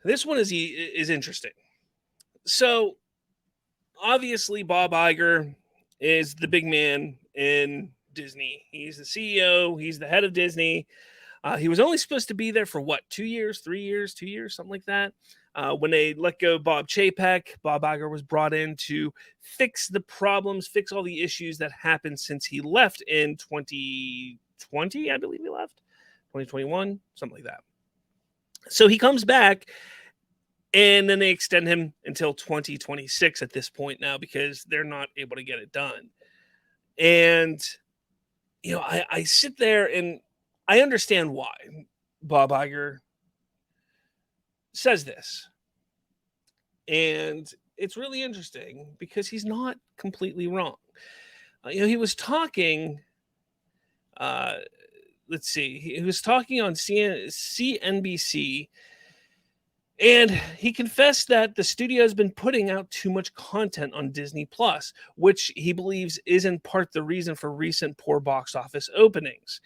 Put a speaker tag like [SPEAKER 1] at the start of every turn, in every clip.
[SPEAKER 1] This one is interesting. So obviously, Bob Iger is the big man in Disney. He's the CEO. He's the head of Disney. He was only supposed to be there for what, 2 years, 3 years, 2 years, something like that. When they let go Bob Chapek, Bob Iger was brought in to fix the problems, fix all the issues that happened since he left in 2020, I believe he left, 2021, something like that. So he comes back, and then they extend him until 2026 at this point now because they're not able to get it done. And, I sit there and I understand why Bob Iger says this. And it's really interesting because he's not completely wrong. He was talking, let's see, he was talking on CNBC, and he confessed that the studio has been putting out too much content on Disney Plus, which he believes is in part the reason for recent poor box office openings.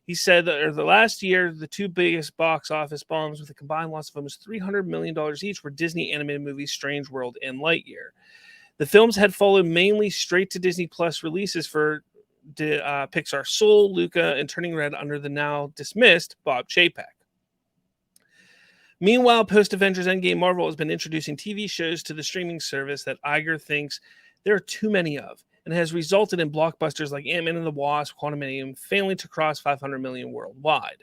[SPEAKER 1] He said that the last year, the two biggest box office bombs with a combined loss of almost $300 million each were Disney animated movies Strange World and Lightyear. The films had followed mainly straight to Disney Plus releases for Pixar Soul, Luca, and Turning Red under the now dismissed Bob Chapek. Meanwhile, post-Avengers Endgame, Marvel has been introducing TV shows to the streaming service that Iger thinks there are too many of, and has resulted in blockbusters like Ant-Man and the Wasp, Quantumanium, failing to cross 500 million worldwide.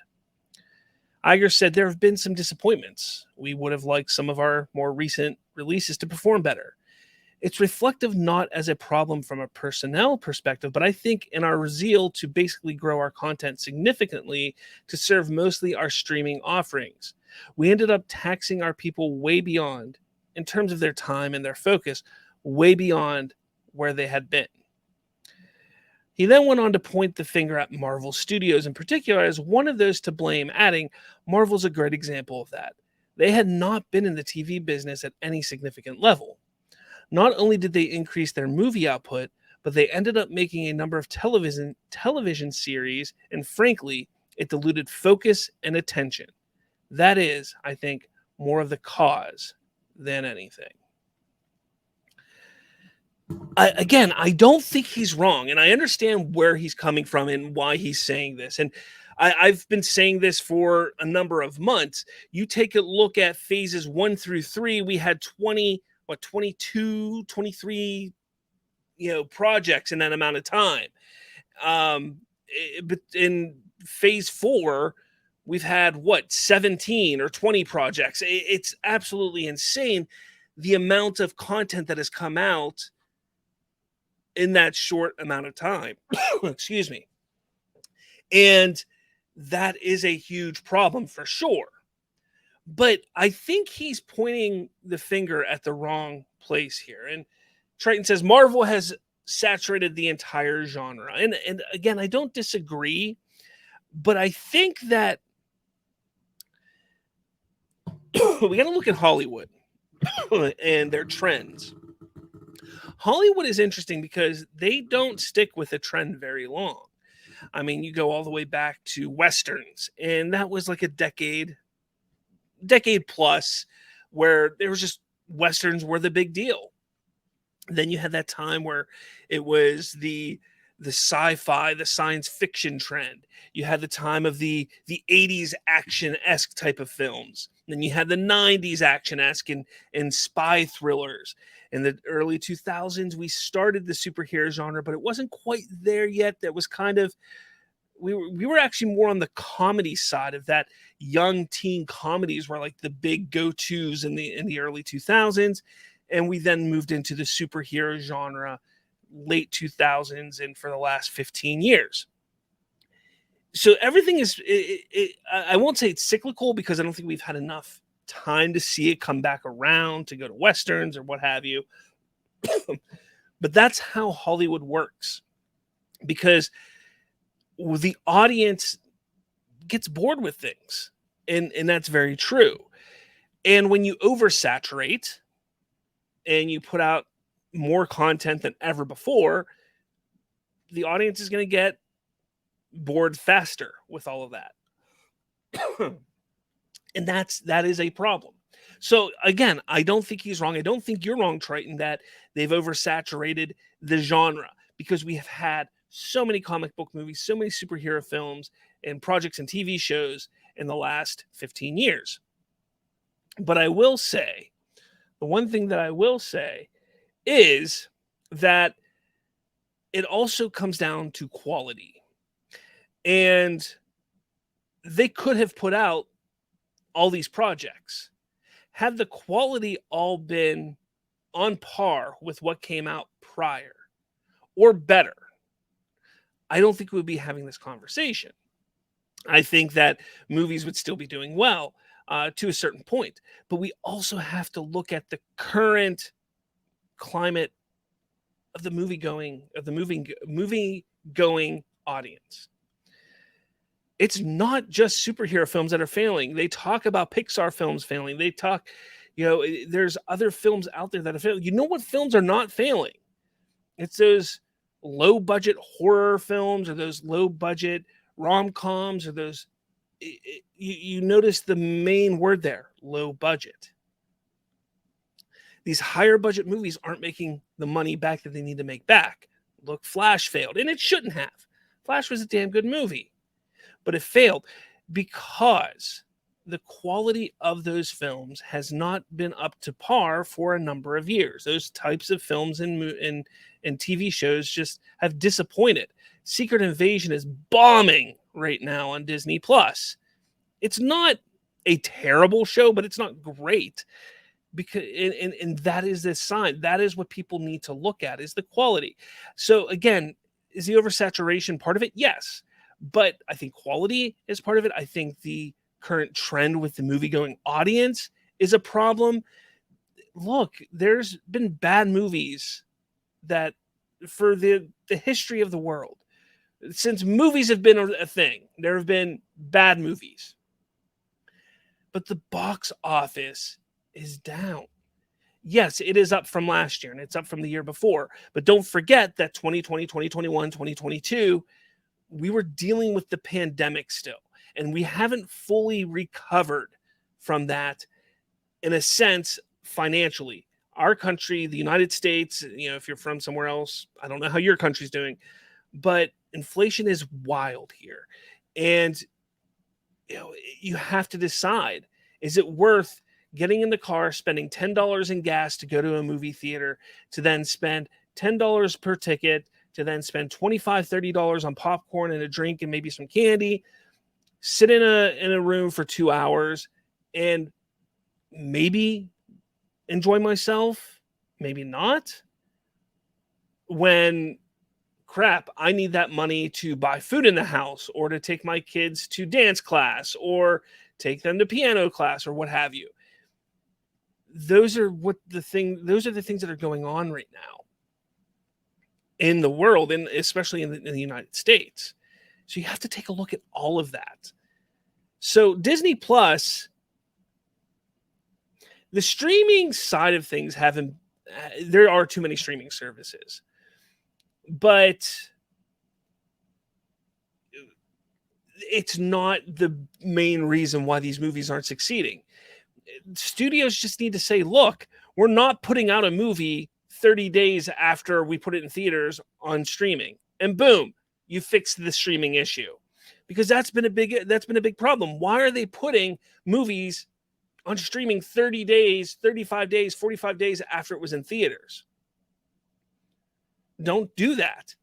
[SPEAKER 1] Iger said there have been some disappointments. We would have liked some of our more recent releases to perform better. It's reflective not as a problem from a personnel perspective, but I think in our zeal to basically grow our content significantly to serve mostly our streaming offerings. We ended up taxing our people way beyond, in terms of their time and their focus, way beyond where they had been. He then went on to point the finger at Marvel Studios in particular as one of those to blame, adding, Marvel's a great example of that. They had not been in the TV business at any significant level. Not only did they increase their movie output, but they ended up making a number of television series, and frankly, it diluted focus and attention. That is, I think, more of the cause than anything. I don't think he's wrong, and I understand where he's coming from and why he's saying this. And I've been saying this for a number of months. You take a look at phases 1 through 3, we had 22, 23, projects in that amount of time. But in phase 4, we've had 17 or 20 projects. It's absolutely insane the amount of content that has come out in that short amount of time. Excuse me. And that is a huge problem for sure. But I think he's pointing the finger at the wrong place here. And Triton says Marvel has saturated the entire genre. And again, I don't disagree, but I think that we got to look at Hollywood and their trends. Hollywood is interesting because they don't stick with a trend very long. I mean, you go all the way back to Westerns, and that was like a decade plus, where there was just Westerns were the big deal. Then you had that time where it was the sci-fi, the science fiction trend. You had the time of the 80s action-esque type of films. Then you had the 90s action-esque and spy thrillers. In the early 2000s, we started the superhero genre, but it wasn't quite there yet. That was kind of, we were actually more on the comedy side of that. Young teen comedies were like the big go-tos in the early 2000s. And we then moved into the superhero genre late 2000s and for the last 15 years. So everything is, I won't say it's cyclical because I don't think we've had enough time to see it come back around to go to Westerns or what have you. But that's how Hollywood works, because the audience gets bored with things. And that's very true. And when you oversaturate and you put out more content than ever before, the audience is going to get bored faster with all of that. And that is a problem. So again, I don't think he's wrong. I don't think you're wrong, Triton, that they've oversaturated the genre, because we have had so many comic book movies, so many superhero films and projects and TV shows in the last 15 years. But I will say, the one thing that I will say is that it also comes down to quality. And they could have put out all these projects. Had the quality all been on par with what came out prior or better, I don't think we would be having this conversation. I think that movies would still be doing well to a certain point. But we also have to look at the current climate of the movie going audience. It's not just superhero films that are failing. They talk about Pixar films failing. They talk, there's other films out there that are failing. You know what films are not failing? It's those low budget horror films, or those low budget rom-coms, or those, you notice the main word there, low budget. These higher budget movies aren't making the money back that they need to make back. Look, Flash failed, and it shouldn't have. Flash was a damn good movie, but it failed because the quality of those films has not been up to par for a number of years. Those types of films and TV shows just have disappointed. Secret Invasion is bombing right now on Disney Plus. It's not a terrible show, but it's not great. Because and that is the sign. That is what people need to look at, is the quality. So again, is the oversaturation part of it? Yes. But I think quality is part of it. I think the current trend with the movie-going audience is a problem. Look, there's been bad movies that, for the history of the world, since movies have been a thing, there have been bad movies. But the box office is down. Yes, it is up from last year, and it's up from the year before. But don't forget that 2020, 2021, 2022, we were dealing with the pandemic still, and we haven't fully recovered from that, in a sense, financially. Our country, the United States, if you're from somewhere else, I don't know how your country's doing, but inflation is wild here. And you have to decide, is it worth getting in the car, spending $10 in gas to go to a movie theater, to then spend $10 per ticket, to then spend $25, $30 on popcorn and a drink and maybe some candy, sit in a room for 2 hours and maybe enjoy myself, maybe not? When, crap, I need that money to buy food in the house, or to take my kids to dance class, or take them to piano class, or what have you. Those are the things that are going on right now in the world, and especially in the United States. So you have to take a look at all of that. So Disney Plus, the streaming side of things there are too many streaming services, but it's not the main reason why these movies aren't succeeding. Studios just need to say, look, we're not putting out a movie 30 days after we put it in theaters on streaming, and boom, you fix the streaming issue. Because that's been a big problem. Why are they putting movies on streaming 30 days, 35 days, 45 days after it was in theaters? Don't do that.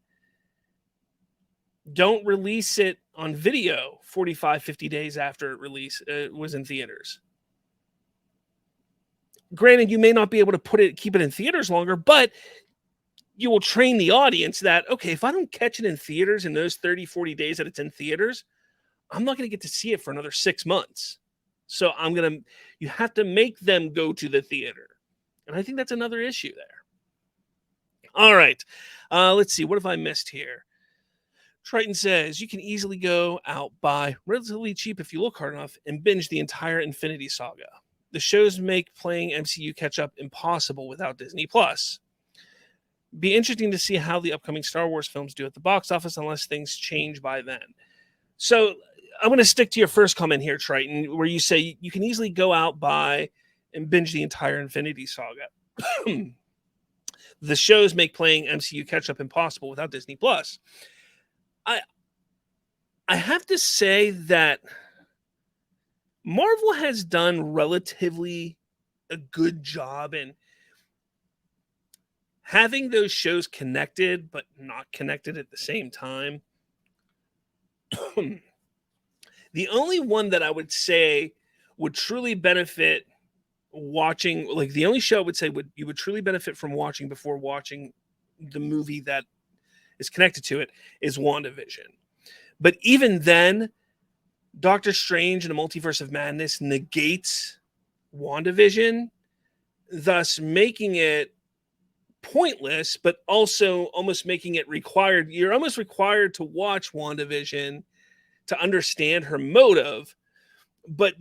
[SPEAKER 1] Don't release it on video 45, 50 days after it was in theaters. Granted, you may not be able to keep it in theaters longer, but you will train the audience that, okay, if I don't catch it in theaters in those 30, 40 days that it's in theaters, I'm not going to get to see it for another 6 months. So you have to make them go to the theater. And I think that's another issue there. All right. Let's see. What have I missed here? Triton says, you can easily go out, buy relatively cheap if you look hard enough, and binge the entire Infinity Saga. The shows make playing MCU catch up impossible without Disney Plus. Be interesting to see how the upcoming Star Wars films do at the box office, unless things change by then. So I'm going to stick to your first comment here, Triton, where you say you can easily go out, buy, and binge the entire Infinity Saga. The shows make playing MCU catch-up impossible without Disney Plus. I have to say that Marvel has done relatively a good job in having those shows connected, but not connected at the same time. The only one that I would say would truly benefit watching, like the only show I would say you would truly benefit from watching before watching the movie that is connected to it, is WandaVision. But even then, Doctor Strange and the Multiverse of Madness negates WandaVision, thus making it pointless, but also almost making it required. You're almost required to watch WandaVision to understand her motive, but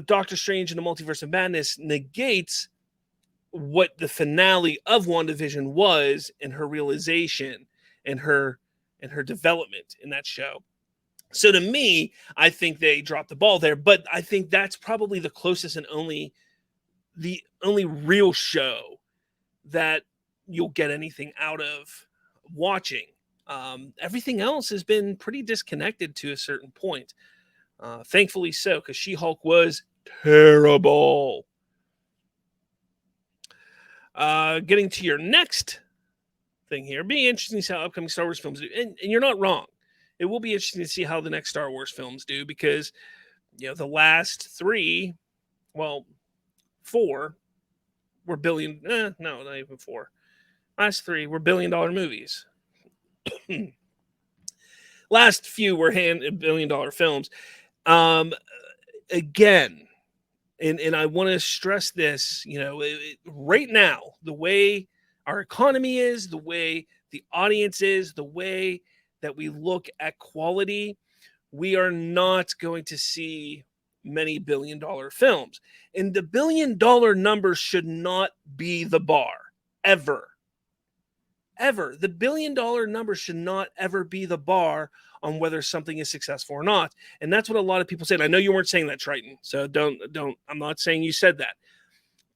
[SPEAKER 1] Doctor Strange and the Multiverse of Madness negates what the finale of WandaVision was and her realization and her development in that show. So to me, I think they dropped the ball there, but I think that's probably the closest and the only real show that you'll get anything out of watching. Everything else has been pretty disconnected to a certain point. Thankfully so, because She-Hulk was terrible. Getting to your next thing here, being interesting to see how upcoming Star Wars films do. And you're not wrong. It will be interesting to see how the next Star Wars films do, because, the last 3, well, 4 were billion. No, not even 4. Last 3 were $1 billion movies. Last few were $1 billion films. Again, and I want to stress this, right now, the way our economy is, the way the audience is, the way that we look at quality, we are not going to see many $1 billion films. And the $1 billion number should not be the bar, ever. Ever. The $1 billion number should not ever be the bar on whether something is successful or not. And that's what a lot of people say. And I know you weren't saying that, Triton. So don't, I'm not saying you said that.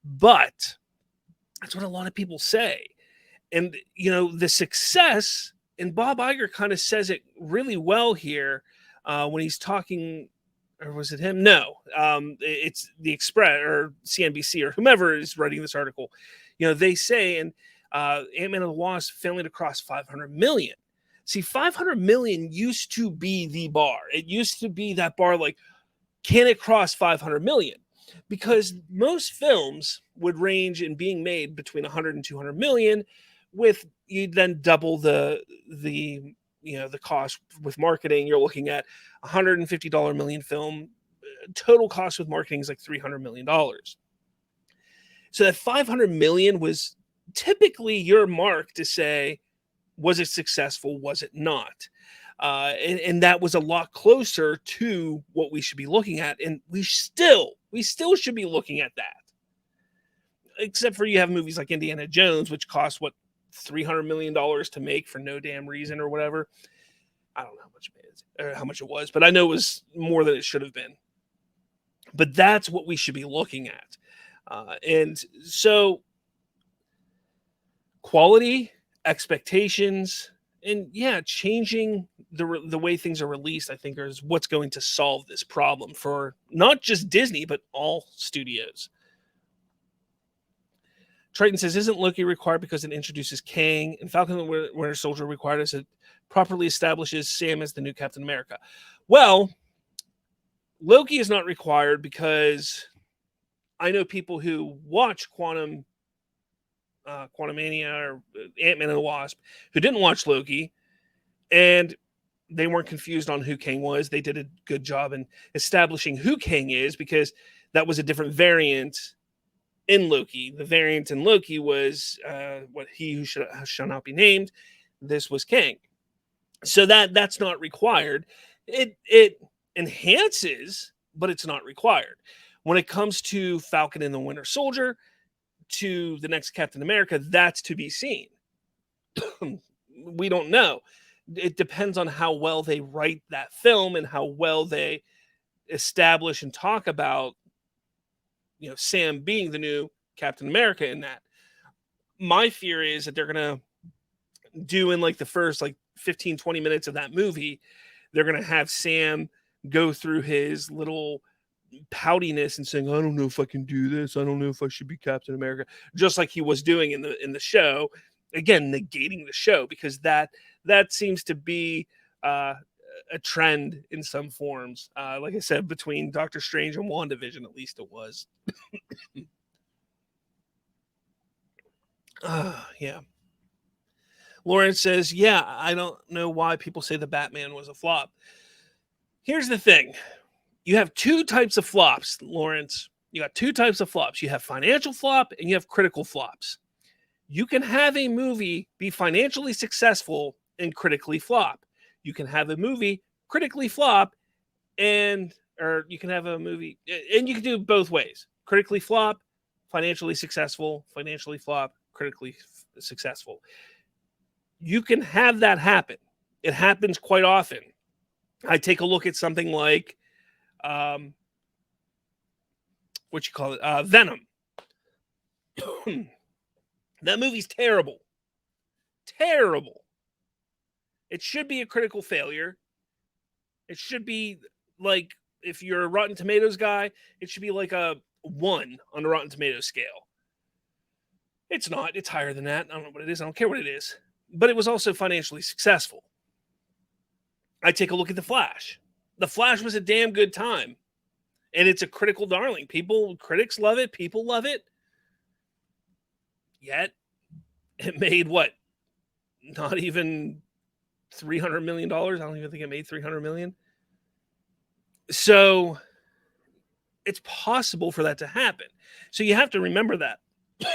[SPEAKER 1] But that's what a lot of people say. And, the success, and Bob Iger kind of says it really well here when he's talking, or was it him? No, it's the Express or CNBC or whomever is writing this article. They say, and Ant-Man and the Wasp failing to cross 500 million. See, 500 million used to be the bar. It used to be that bar, like, can it cross 500 million? Because most films would range in being made between 100 and 200 million, with you then double the cost with marketing. You're looking at $150 million film. Total cost with marketing is like $300 million. So that 500 million was typically your mark to say, was it successful? Was it not? And that was a lot closer to what we should be looking at. And we still should be looking at that. Except for you have movies like Indiana Jones, which cost $300 million to make for no damn reason or whatever. I don't know how much it was, but I know it was more than it should have been. But that's what we should be looking at. And so quality, expectations, and changing the way things are released, I think, is what's going to solve this problem for not just Disney, but all studios. Triton says, isn't Loki required because it introduces Kang, and Falcon and Winter Soldier required as it properly establishes Sam as the new Captain America? Well, Loki is not required because I know people who watch Quantumania or Ant-Man and the Wasp who didn't watch Loki, and they weren't confused on who Kang was. They did a good job in establishing who Kang is, because that was a different variant in Loki. The variant in Loki was what he who shall not be named. This was Kang. So that's not required. It enhances, but it's not required. When it comes to Falcon and the Winter Soldier, to the next Captain America, that's to be seen. We don't know. it depends on how well they write that film and how well they establish and talk about, Sam being the new Captain America in that. My fear is that they're going to do in like the first like 15, 20 minutes of that movie, they're going to have Sam go through his little poutiness and saying, I don't know if I can do this. I don't know if I should be Captain America, just like he was doing in the show. Again, negating the show, because that seems to be a trend in some forms. Like I said, between Doctor Strange and WandaVision, at least it was. Yeah. Lawrence says, yeah, I don't know why people say the Batman was a flop. Here's the thing. You have two types of flops, Lawrence. You got two types of flops. You have financial flop and you have critical flops. You can have a movie be financially successful and critically flop. You can have a movie critically flop or you can have a movie, and you can do it both ways. Critically flop, financially successful, financially flop, critically successful. You can have that happen. It happens quite often. I take a look at something like, Venom. That movie's terrible. Terrible. It should be a critical failure. It should be like, if you're a Rotten Tomatoes guy, it should be like a 1 on the Rotten Tomatoes scale. It's not. It's higher than that. I don't know what it is. I don't care what it is. But it was also financially successful. I take a look at The Flash. The Flash was a damn good time. And it's a critical darling. Critics love it. People love it. Yet, it made what? Not even $300 million. I don't even think it made $300 million. So, it's possible for that to happen. So, you have to remember that.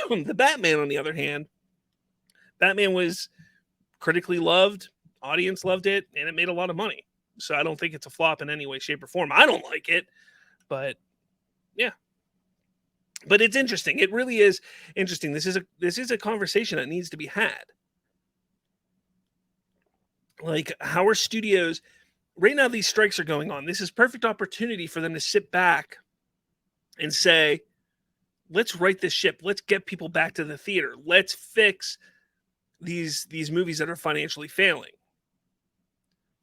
[SPEAKER 1] The Batman, on the other hand, Batman was critically loved, audience loved it, and it made a lot of money. So I don't think it's a flop in any way, shape, or form. I don't like it, but yeah. But it's interesting. It really is interesting. This is a conversation that needs to be had. Like, how are studios right now? These strikes are going on. This is perfect opportunity for them to sit back and say, let's right this ship. Let's get people back to the theater. Let's fix these movies that are financially failing.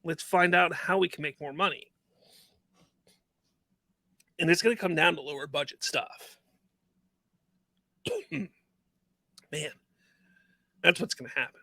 [SPEAKER 1] Let's find out how we can make more money. And it's going to come down to lower budget stuff. Man, that's what's going to happen.